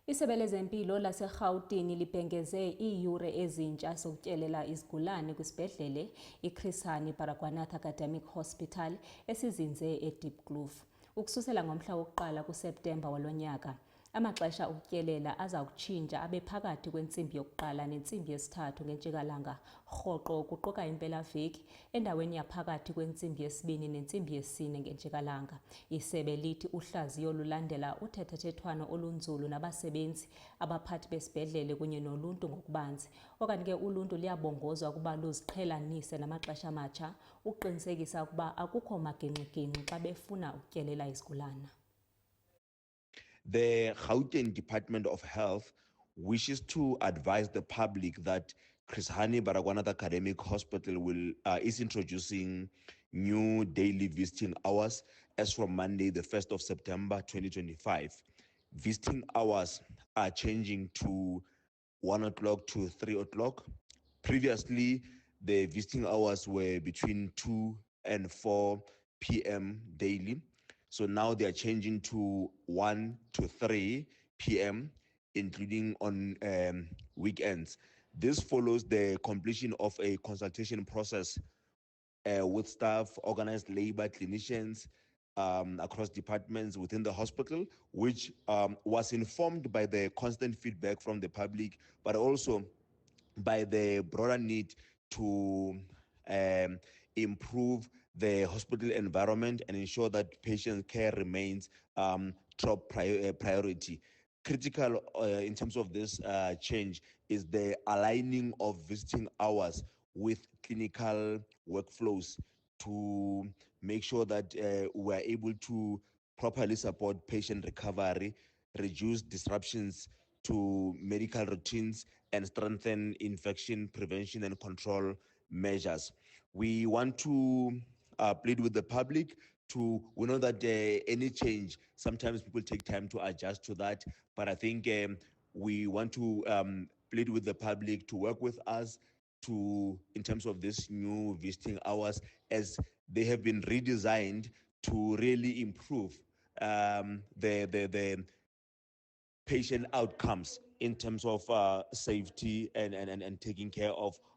Isebe lezempilo laseGauteng libhengeze iiyure ezintsha zokutyelela izigulane kwisibhedlele iChris Hani Baragwanath Academic Hospital esizinze eDiepkloof. Ukususela ngomhla wokuqala kuSeptemba walo nyaka, amaxesha okutyelela aza kutshintsha abe phakathi kwentsimbi yokuqala nentsimbi yesithathu ngentshikalanga rhoqo kuquka impelaveki endaweni yaphakathi kwentsimbi yesibini nentsimbi yesine ngentshikalanga. Isebe lithi uhlaziyo lulandela uthethathethwano olunzulu nabasebenzi, abaphathi besibhedlele kunye noluntu ngokubanzi. Okanye ke uluntu liyabongozwa ukuba luziqhelanise namaxesha amatsha ukuqinisekisa ukuba akukho magingxigingxi xa befuna ukutyelela izigulana. The Gauteng Department of Health wishes to advise the public that Chris Hani Baragwanath Academic Hospital is introducing new daily visiting hours as from Monday, the 1st of September 2025. Visiting hours are changing to 1 o'clock to 3 o'clock. Previously, the visiting hours were between 2 and 4 p.m. daily. So now they are changing to 1 to 3 p.m., including on weekends. This follows the completion of a consultation process with staff, organized labor, clinicians across departments within the hospital, which was informed by the constant feedback from the public, but also by the broader need to improve the hospital environment and ensure that patient care remains top priority. Critical in terms of this change is the aligning of visiting hours with clinical workflows to make sure that we are able to properly support patient recovery, reduce disruptions to medical routines, and strengthen infection prevention and control measures. We want to plead with the public we know that any change, sometimes people take time to adjust to that, but I think we want to plead with the public to work with us in terms of this new visiting hours, as they have been redesigned to really improve the patient outcomes in terms of safety and taking care of